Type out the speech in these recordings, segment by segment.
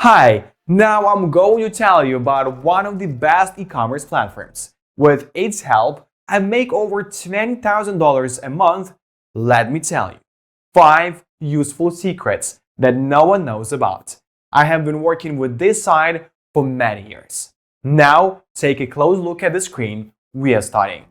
Hi, now I'm going to tell you about one of the best e-commerce platforms. With its help, I make over $20,000 a month. Let me tell you, 5 useful secrets that no one knows about. I have been working with this site for many years. Now, take a close look at the screen. We are starting.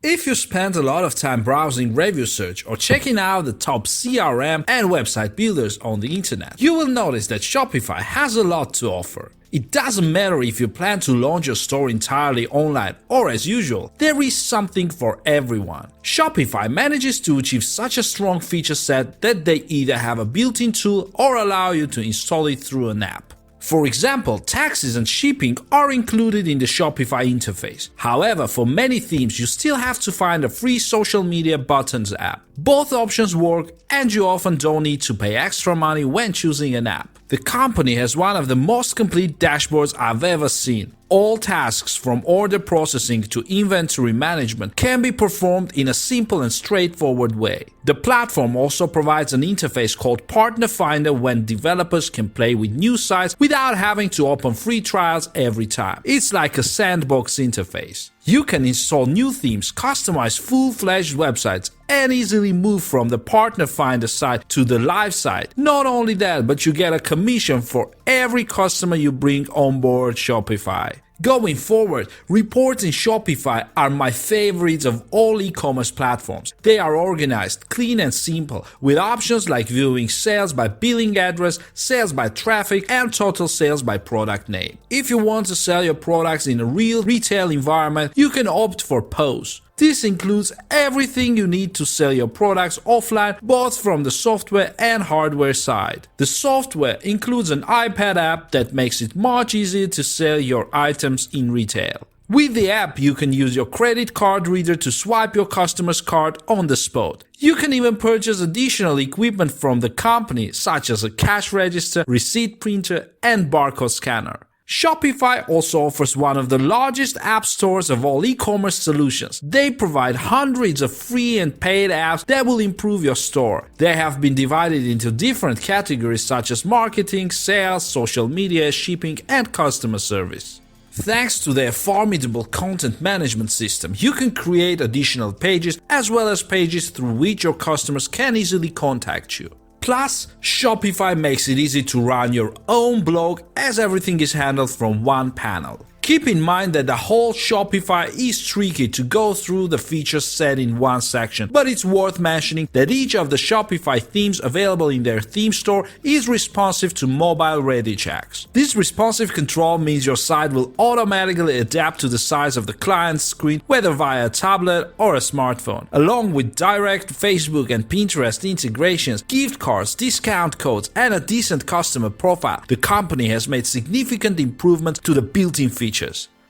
If you spend a lot of time browsing review search or checking out the top CRM and website builders on the internet, you will notice that Shopify has a lot to offer. It doesn't matter if you plan to launch your store entirely online or as usual, there is something for everyone. Shopify manages to achieve such a strong feature set that they either have a built-in tool or allow you to install it through an app. For example, taxes and shipping are included in the Shopify interface. However, for many themes, you still have to find a free social media buttons app. Both options work, and you often don't need to pay extra money when choosing an app. The company has one of the most complete dashboards I've ever seen. All tasks from order processing to inventory management can be performed in a simple and straightforward way. The platform also provides an interface called Partner Finder when developers can play with new sites without having to open free trials every time. It's like a sandbox interface. You can install new themes, customize full-fledged websites, and easily move from the Partner Finder site to the live site. Not only that, but you get a commission for every customer you bring on board Shopify. Going forward, reports in Shopify are my favorites of all e-commerce platforms. They are organized, clean and simple, with options like viewing sales by billing address, sales by traffic, and total sales by product name. If you want to sell your products in a real retail environment, you can opt for POS. This includes everything you need to sell your products offline, both from the software and hardware side. The software includes an iPad app that makes it much easier to sell your items in retail. With the app, you can use your credit card reader to swipe your customer's card on the spot. You can even purchase additional equipment from the company, such as a cash register, receipt printer, and barcode scanner. Shopify also offers one of the largest app stores of all e-commerce solutions. They provide hundreds of free and paid apps that will improve your store. They have been divided into different categories such as marketing, sales, social media, shipping, and customer service. Thanks to their formidable content management system, you can create additional pages as well as pages through which your customers can easily contact you. Plus, Shopify makes it easy to run your own blog as everything is handled from one panel. Keep in mind that the whole Shopify is tricky to go through the features set in one section, but it's worth mentioning that each of the Shopify themes available in their theme store is responsive to mobile-ready checks. This responsive control means your site will automatically adapt to the size of the client's screen, whether via a tablet or a smartphone. Along with direct Facebook and Pinterest integrations, gift cards, discount codes, and a decent customer profile, the company has made significant improvements to the built-in features.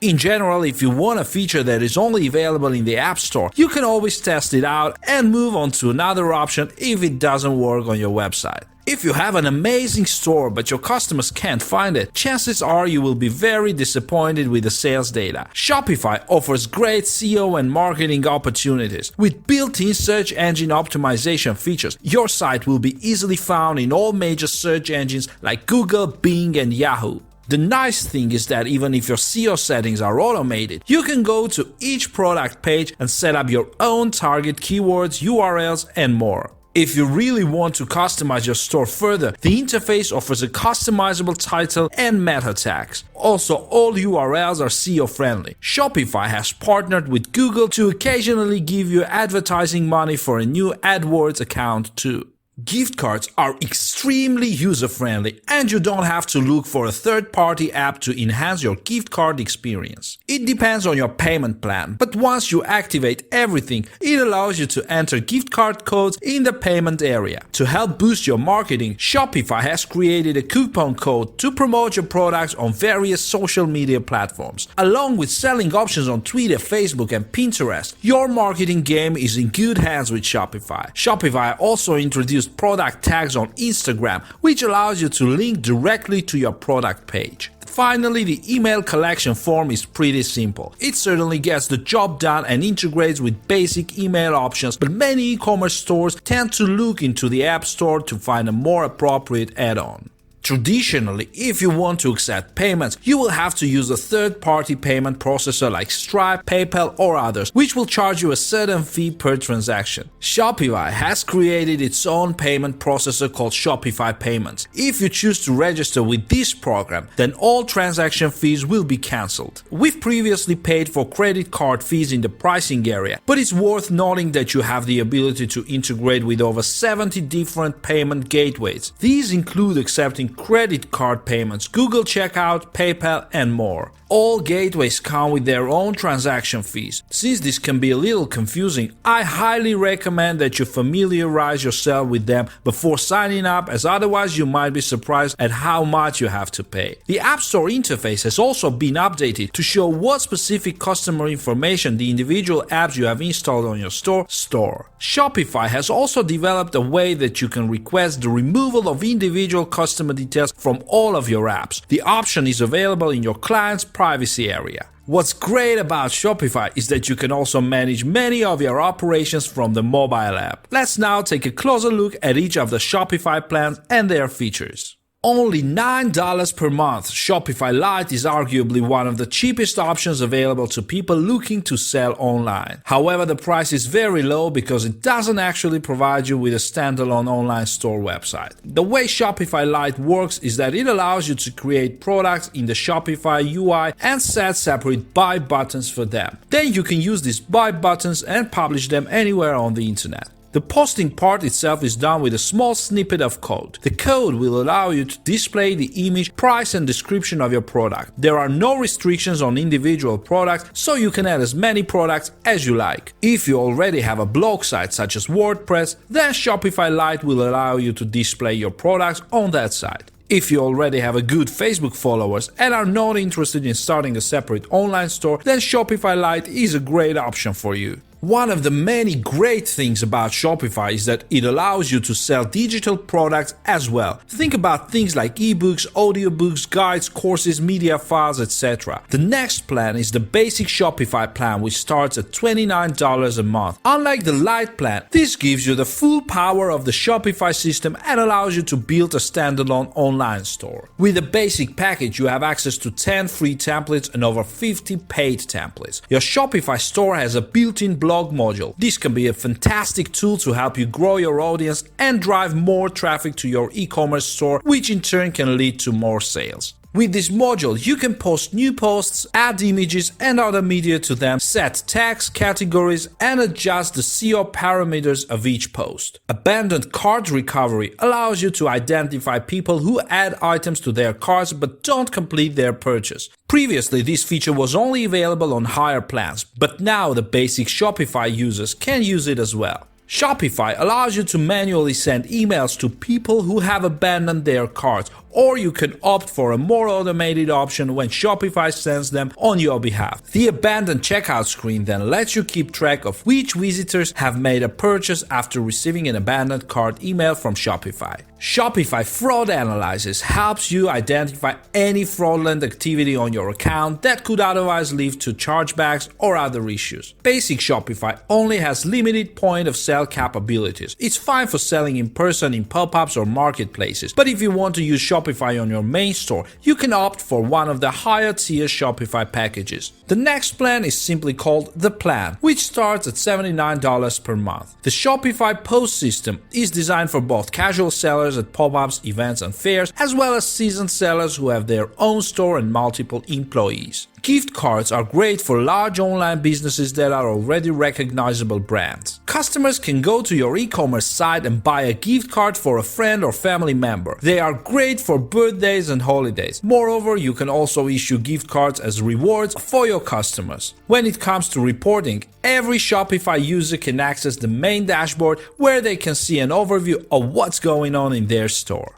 In general, if you want a feature that is only available in the App Store, you can always test it out and move on to another option if it doesn't work on your website. If you have an amazing store but your customers can't find it, chances are you will be very disappointed with the sales data. Shopify offers great SEO and marketing opportunities. With built-in search engine optimization features, your site will be easily found in all major search engines like Google, Bing, and Yahoo. The nice thing is that even if your SEO settings are automated, you can go to each product page and set up your own target keywords, URLs, and more. If you really want to customize your store further, the interface offers a customizable title and meta tags. Also, all URLs are SEO friendly. Shopify has partnered with Google to occasionally give you advertising money for a new AdWords account too. Gift cards are extremely user-friendly, and you don't have to look for a third-party app to enhance your gift card experience. It depends on your payment plan, but once you activate everything, it allows you to enter gift card codes in the payment area. To help boost your marketing, Shopify has created a coupon code to promote your products on various social media platforms. Along with selling options on Twitter, Facebook, and Pinterest, your marketing game is in good hands with Shopify. Shopify also introduced product tags on Instagram, which allows you to link directly to your product page. Finally, the email collection form is pretty simple. It certainly gets the job done and integrates with basic email options, but many e-commerce stores tend to look into the App Store to find a more appropriate add-on. Traditionally, if you want to accept payments, you will have to use a third-party payment processor like Stripe, PayPal, or others, which will charge you a certain fee per transaction. Shopify has created its own payment processor called Shopify Payments. If you choose to register with this program, then all transaction fees will be cancelled. We've previously paid for credit card fees in the pricing area, but it's worth noting that you have the ability to integrate with over 70 different payment gateways. These include accepting credit card payments, Google Checkout, PayPal, and more. All gateways come with their own transaction fees. Since this can be a little confusing, I highly recommend that you familiarize yourself with them before signing up, as otherwise you might be surprised at how much you have to pay. The App Store interface has also been updated to show what specific customer information the individual apps you have installed on your store store. Shopify has also developed a way that you can request the removal of individual customer details from all of your apps. The option is available in your client's privacy area. What's great about Shopify is that you can also manage many of your operations from the mobile app. Let's now take a closer look at each of the Shopify plans and their features. Only $9 per month, Shopify Lite is arguably one of the cheapest options available to people looking to sell online. However, the price is very low because it doesn't actually provide you with a standalone online store website. The way Shopify Lite works is that it allows you to create products in the Shopify UI and set separate buy buttons for them. Then you can use these buy buttons and publish them anywhere on the internet. The posting part itself is done with a small snippet of code. The code will allow you to display the image, price, and description of your product. There are no restrictions on individual products, so you can add as many products as you like. If you already have a blog site such as WordPress, then Shopify Lite will allow you to display your products on that site. If you already have a good Facebook followers and are not interested in starting a separate online store, then Shopify Lite is a great option for you. One of the many great things about Shopify is that it allows you to sell digital products as well. Think about things like ebooks, audiobooks, guides, courses, media files, etc. The next plan is the basic Shopify plan, which starts at $29 a month. Unlike the Lite plan, this gives you the full power of the Shopify system and allows you to build a standalone online store. With the basic package, you have access to 10 free templates and over 50 paid templates. Your Shopify store has a built-in blog module. This can be a fantastic tool to help you grow your audience and drive more traffic to your e-commerce store, which in turn can lead to more sales. With this module, you can post new posts, add images and other media to them, set tags, categories, and adjust the SEO parameters of each post. Abandoned cart recovery allows you to identify people who add items to their carts but don't complete their purchase. Previously, this feature was only available on higher plans, but now the basic Shopify users can use it as well. Shopify allows you to manually send emails to people who have abandoned their carts, or you can opt for a more automated option when Shopify sends them on your behalf. The abandoned checkout screen then lets you keep track of which visitors have made a purchase after receiving an abandoned cart email from Shopify. Shopify Fraud Analysis helps you identify any fraudulent activity on your account that could otherwise lead to chargebacks or other issues. Basic Shopify only has limited point of sale capabilities. It's fine for selling in person in pop-ups or marketplaces, but if you want to use Shopify on your main store, you can opt for one of the higher tier Shopify packages. The next plan is simply called The Plan, which starts at $79 per month. The Shopify Post system is designed for both casual sellers at pop-ups, events and fairs, as well as seasoned sellers who have their own store and multiple employees. Gift cards are great for large online businesses that are already recognizable brands. Customers can go to your e-commerce site and buy a gift card for a friend or family member. They are great for birthdays and holidays. Moreover, you can also issue gift cards as rewards for your customers. When it comes to reporting, every Shopify user can access the main dashboard where they can see an overview of what's going on in their store.